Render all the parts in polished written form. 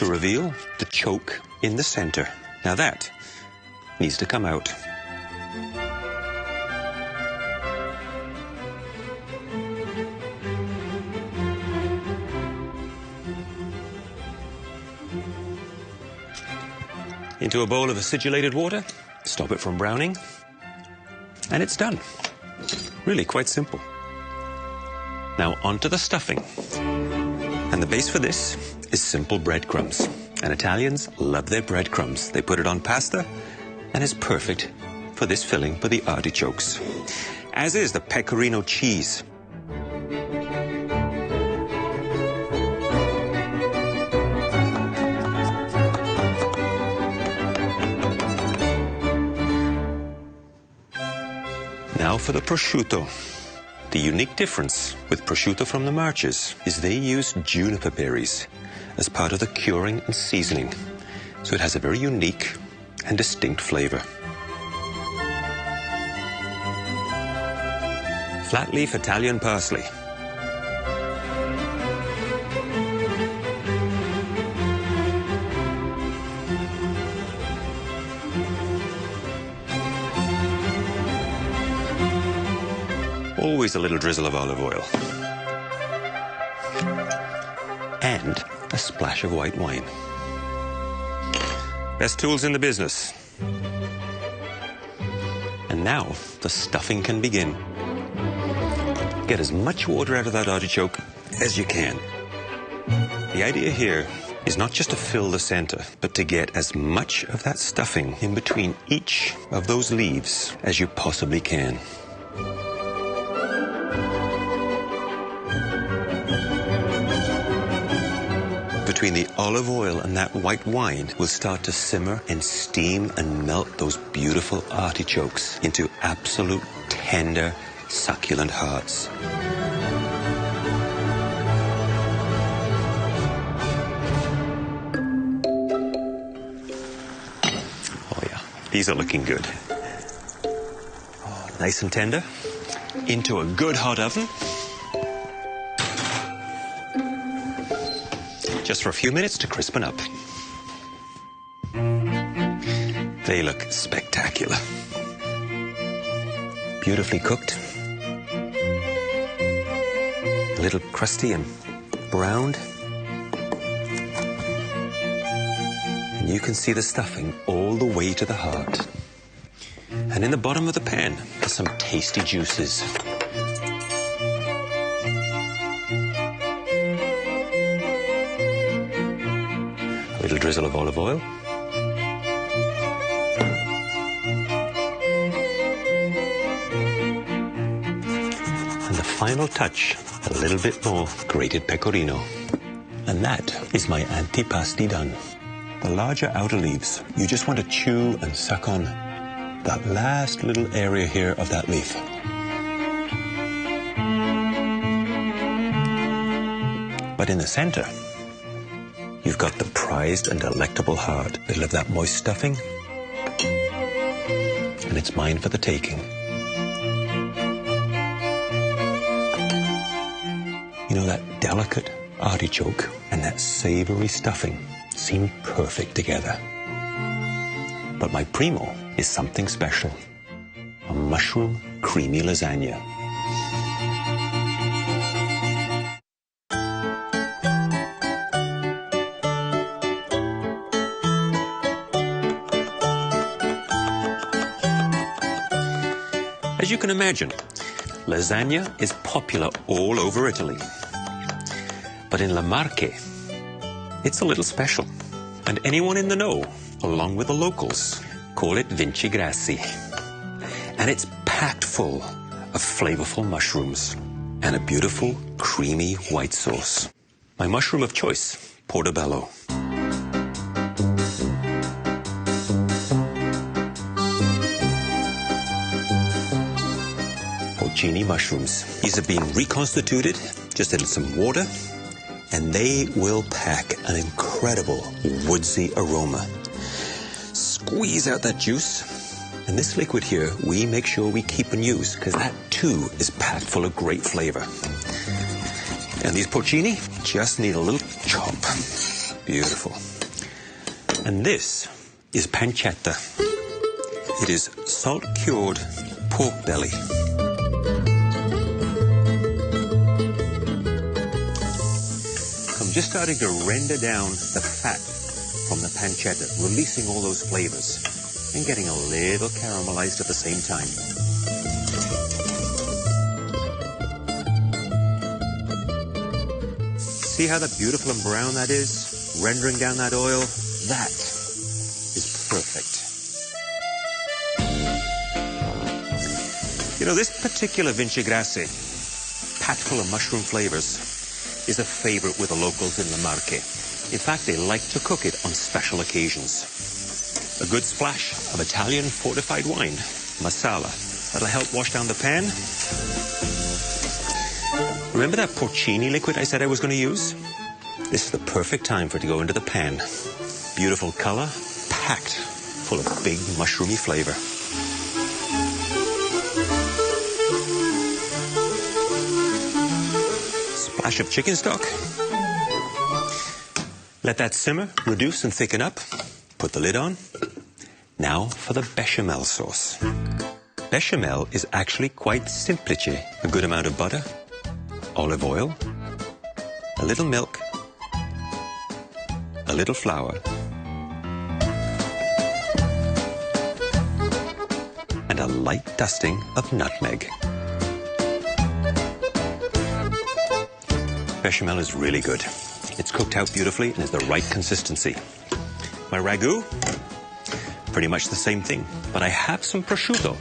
to reveal the choke in the center. Now that needs to come out. Into a bowl of acidulated water, stop it from browning, and it's done. Really quite simple. Now onto the stuffing. And the base for this is simple breadcrumbs. And Italians love their breadcrumbs. They put it on pasta, and it's perfect for this filling for the artichokes. As is the pecorino cheese. Now for the prosciutto. The unique difference with prosciutto from the Marches is they use juniper berries as part of the curing and seasoning, so it has a very unique and distinct flavor. Flat leaf Italian parsley. Always a little drizzle of olive oil. And a splash of white wine. Best tools in the business. And now the stuffing can begin. Get as much water out of that artichoke as you can. The idea here is not just to fill the center, but to get as much of that stuffing in between each of those leaves as you possibly can. Between the olive oil and that white wine will start to simmer and steam and melt those beautiful artichokes into absolute tender, succulent hearts. Oh yeah, these are looking good. Oh, nice and tender. Into a good hot oven. Just for a few minutes to crispen up. They look spectacular. Beautifully cooked. A little crusty and browned. And you can see the stuffing all the way to the heart. And in the bottom of the pan are some tasty juices. A little drizzle of olive oil. And the final touch, a little bit more grated pecorino. And that is my antipasti done. The larger outer leaves, you just want to chew and suck on that last little area here of that leaf. But in the center, you've got the prized and delectable heart. It'll have that moist stuffing, and it's mine for the taking. You know, that delicate artichoke and that savory stuffing seem perfect together. But my primo is something special. A mushroom creamy lasagna. As you can imagine, lasagna is popular all over Italy. But in La Marche, it's a little special. And anyone in the know, along with the locals, call it vincigrassi. And it's packed full of flavorful mushrooms and a beautiful, creamy white sauce. My mushroom of choice, portobello. Porcini mushrooms. These have been reconstituted, just added some water, and they will pack an incredible woodsy aroma. Squeeze out that juice, and this liquid here, we make sure we keep and use, because that too is packed full of great flavor. And these porcini just need a little chop Beautiful. And this is pancetta. It is salt-cured pork belly. I'm just starting to render down the fat from the pancetta, releasing all those flavors and getting a little caramelized at the same time. See how that beautiful and brown that is? Rendering down that oil? That is perfect. You know, this particular vincigrassi, packed full of mushroom flavors, is a favorite with the locals in La Marche. In fact, they like to cook it on special occasions. A good splash of Italian fortified wine, masala, that'll help wash down the pan. Remember that porcini liquid I said I was going to use? This is the perfect time for it to go into the pan. Beautiful color, packed full of big mushroomy flavor. Splash of chicken stock. Let that simmer, reduce and thicken up. Put the lid on. Now for the bechamel sauce. Bechamel is actually quite simplice. A good amount of butter, olive oil, a little milk, a little flour, and a light dusting of nutmeg. Bechamel is really good. It's cooked out beautifully and is the right consistency. My ragu, pretty much the same thing, but I have some prosciutto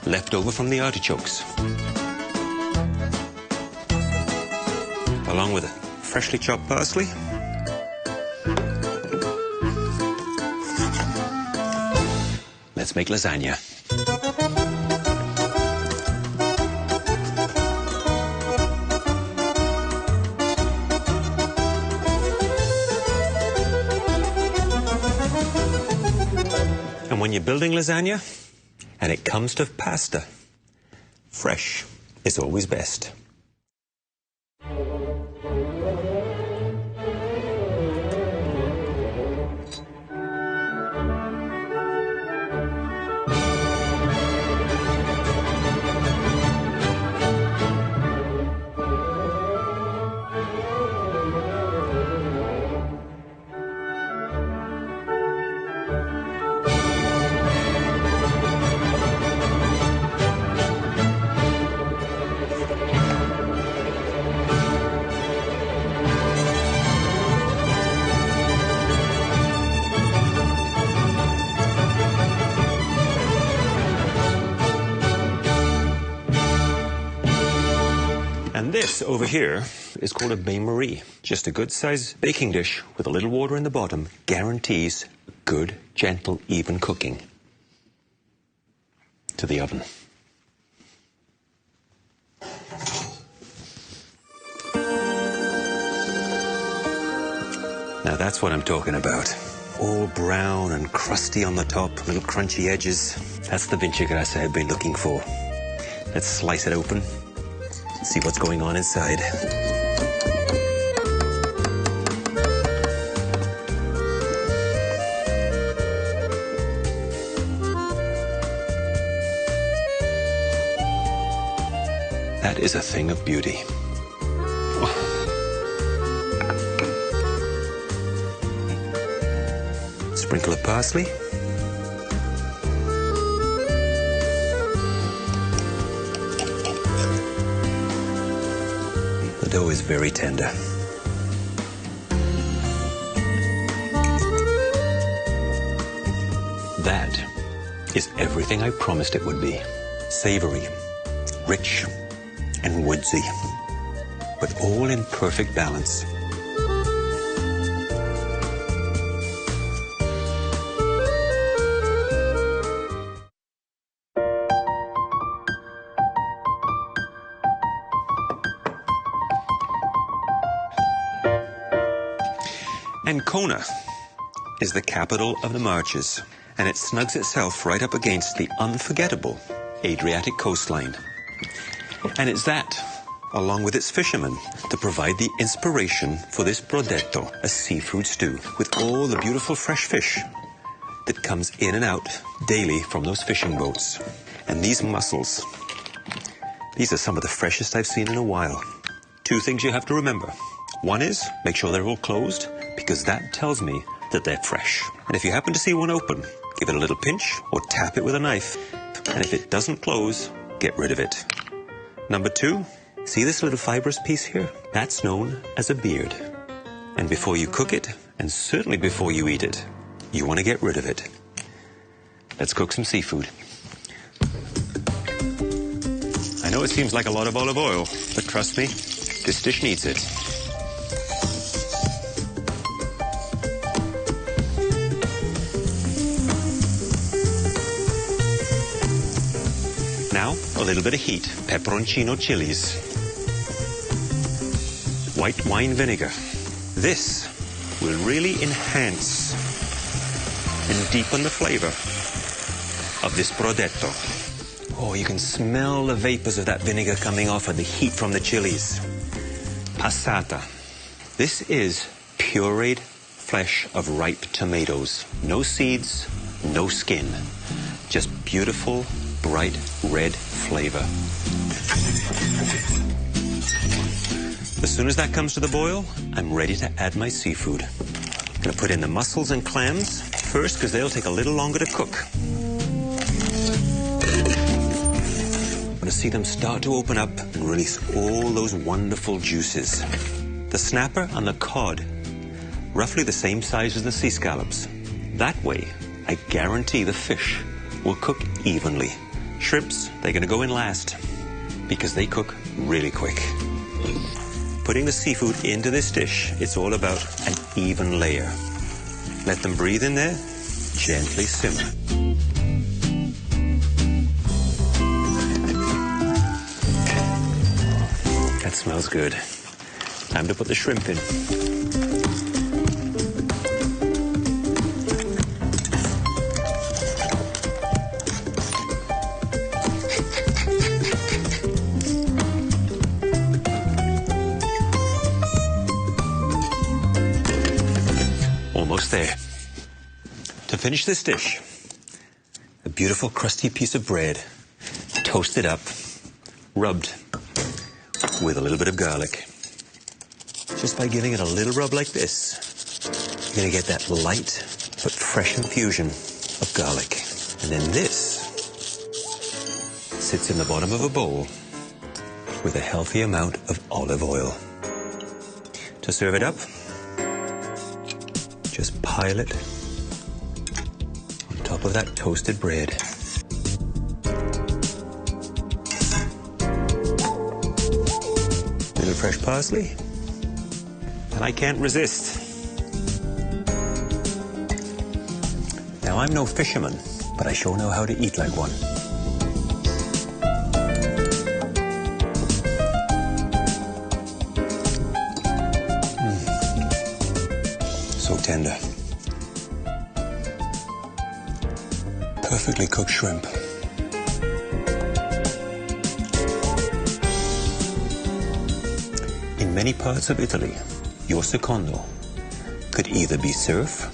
left over from the artichokes, along with freshly chopped parsley. Let's make lasagna. And when you're building lasagna, and it comes to pasta, fresh is always best. And this over here is called a bain-marie. Just a good-sized baking dish with a little water in the bottom guarantees good, gentle, even cooking. To the oven. Now that's what I'm talking about. All brown and crusty on the top, little crunchy edges. That's the vincigrassi I've been looking for. Let's slice it open. See what's going on inside. That is a thing of beauty. Oh. Sprinkle of parsley. The dough is very tender. That is everything I promised it would be. Savoury, rich, and woodsy, but all in perfect balance. Ancona is the capital of the Marches, and it snugs itself right up against the unforgettable Adriatic coastline. And it's that, along with its fishermen, to provide the inspiration for this brodetto, a seafood stew, with all the beautiful fresh fish that comes in and out daily from those fishing boats. And these mussels, these are some of the freshest I've seen in a while. Two things you have to remember. One is, make sure they're all closed, because that tells me that they're fresh. And if you happen to see one open, give it a little pinch or tap it with a knife. And if it doesn't close, get rid of it. Number two, see this little fibrous piece here? That's known as a beard. And before you cook it, and certainly before you eat it, you want to get rid of it. Let's cook some seafood. I know it seems like a lot of olive oil, but trust me, this dish needs it. Now, a little bit of heat, peperoncino chilies, white wine vinegar. This will really enhance and deepen the flavor of this brodetto. Oh, you can smell the vapors of that vinegar coming off and the heat from the chilies. Passata. This is pureed flesh of ripe tomatoes. No seeds, no skin. Just beautiful, bright red flavor. As soon as that comes to the boil, I'm ready to add my seafood. I'm going to put in the mussels and clams first because they'll take a little longer to cook. I'm going to see them start to open up and release all those wonderful juices. The snapper and the cod, roughly the same size as the sea scallops. That way, I guarantee the fish will cook evenly. Shrimps, they're going to go in last because they cook really quick. Putting the seafood into this dish, it's all about an even layer. Let them breathe in there, gently simmer. That smells good. Time to put the shrimp in. Almost there. To finish this dish, a beautiful crusty piece of bread, toasted up, rubbed with a little bit of garlic. Just by giving it a little rub like this, you're going to get that light but fresh infusion of garlic. And then this sits in the bottom of a bowl with a healthy amount of olive oil. To serve it up, just pile it on top of that toasted bread. Little fresh parsley, and I can't resist. Now, I'm no fisherman, but I sure know how to eat like one. So tender. Perfectly cooked shrimp. In many parts of Italy, your secondo could either be surf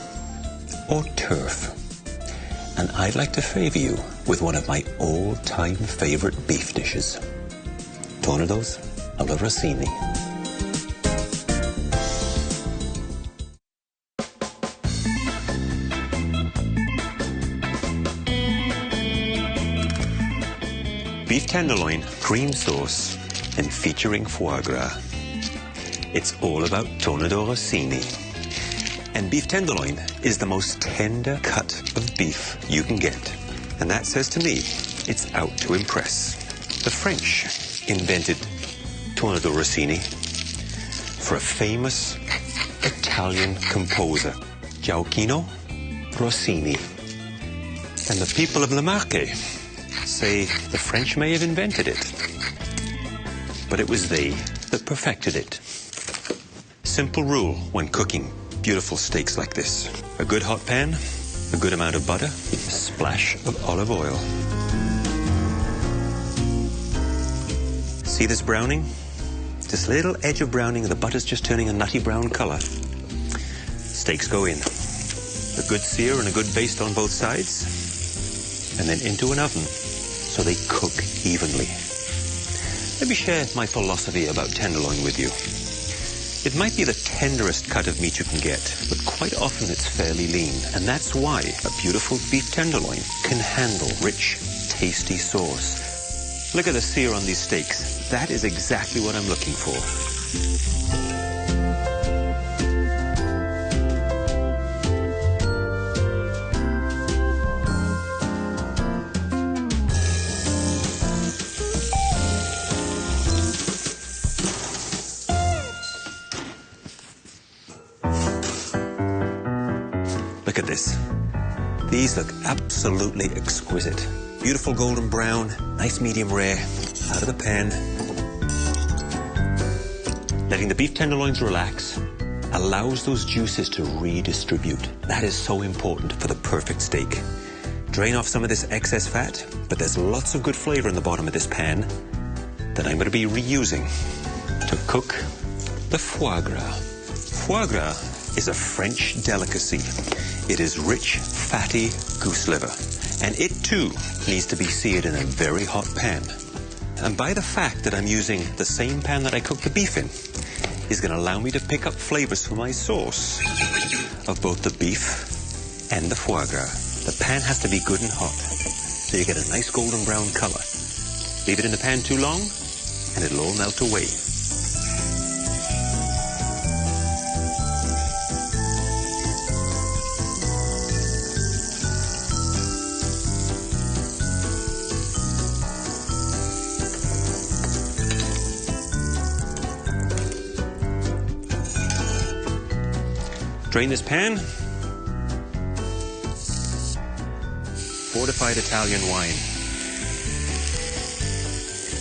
or turf. And I'd like to favor you with one of my all-time favorite beef dishes, Tournedos Rossini. Beef tenderloin, cream sauce, and featuring foie gras. It's all about Tournedos Rossini. And beef tenderloin is the most tender cut of beef you can get. And that says to me, it's out to impress. The French invented Tournedos Rossini for a famous Italian composer, Gioacchino Rossini. And the people of Le Marche say the French may have invented it, but it was they that perfected it. Simple rule when cooking beautiful steaks like this. A good hot pan, a good amount of butter, a splash of olive oil. See this browning? This little edge of browning, the butter's just turning a nutty brown color. Steaks go in. A good sear and a good baste on both sides. And then into an oven so they cook evenly. Let me share my philosophy about tenderloin with you. It might be the tenderest cut of meat you can get, but quite often it's fairly lean. And that's why a beautiful beef tenderloin can handle rich, tasty sauce. Look at the sear on these steaks. That is exactly what I'm looking for. Look at this. These look absolutely exquisite. Beautiful golden brown, nice medium rare, out of the pan. Letting the beef tenderloins relax allows those juices to redistribute. That is so important for the perfect steak. Drain off some of this excess fat, but there's lots of good flavor in the bottom of this pan that I'm going to be reusing to cook the foie gras. Foie gras is a French delicacy. It is rich, fatty goose liver, and it too needs to be seared in a very hot pan. And by the fact that I'm using the same pan that I cooked the beef in, is going to allow me to pick up flavors for my sauce of both the beef and the foie gras. The pan has to be good and hot, so you get a nice golden brown color. Leave it in the pan too long, and it'll all melt away. Drain this pan. Fortified Italian wine.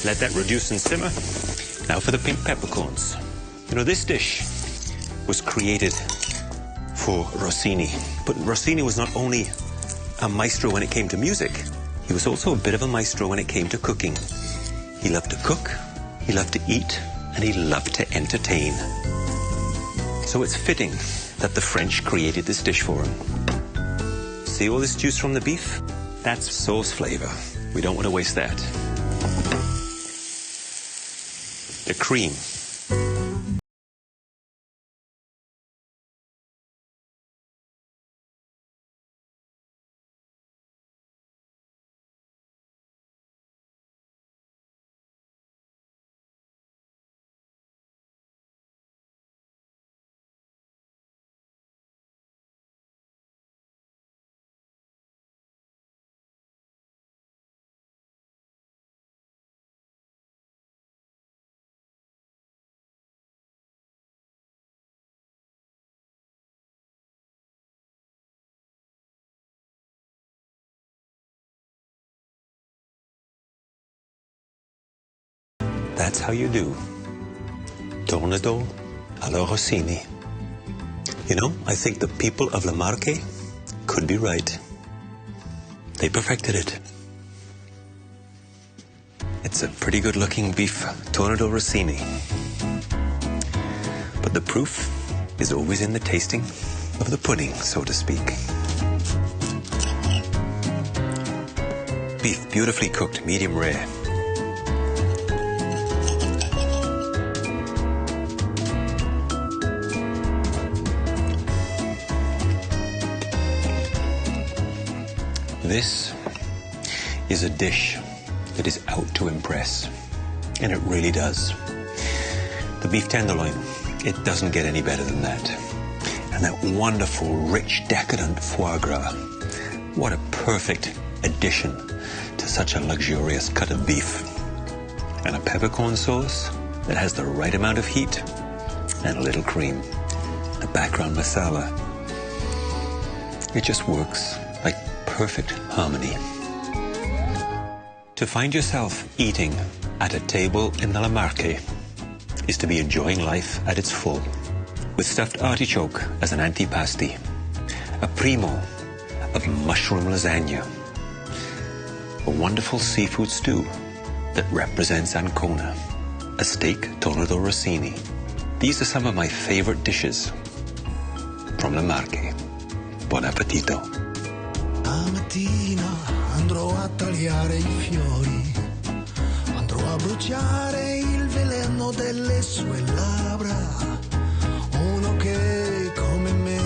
Let that reduce and simmer. Now for the pink peppercorns. You know, this dish was created for Rossini. But Rossini was not only a maestro when it came to music, he was also a bit of a maestro when it came to cooking. He loved to cook, he loved to eat, and he loved to entertain. So it's fitting that the French created this dish for him. See all this juice from the beef? That's sauce flavor. We don't want to waste that. The cream. That's how you do Tournedos alla Rossini. You know, I think the people of La Marche could be right. They perfected it. It's a pretty good-looking beef Tournedos Rossini. But the proof is always in the tasting of the pudding, so to speak. Beef beautifully cooked, medium rare. This is a dish that is out to impress, and it really does. The beef tenderloin, it doesn't get any better than that. And that wonderful, rich, decadent foie gras. What a perfect addition to such a luxurious cut of beef. And a peppercorn sauce that has the right amount of heat and a little cream. A background masala. It just works like perfect harmony. To find yourself eating at a table in the La Marche is to be enjoying life at its full, with stuffed artichoke as an antipasti, a primo of mushroom lasagna, a wonderful seafood stew that represents Ancona, a steak Tournedos Rossini. These are some of my favorite dishes from Le Marche. Buon appetito. Stamattina andrò a tagliare i fiori, andrò a bruciare il veleno delle sue labbra. Uno che come me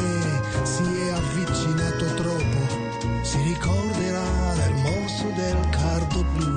si è avvicinato troppo si ricorderà del morso del cardo blu.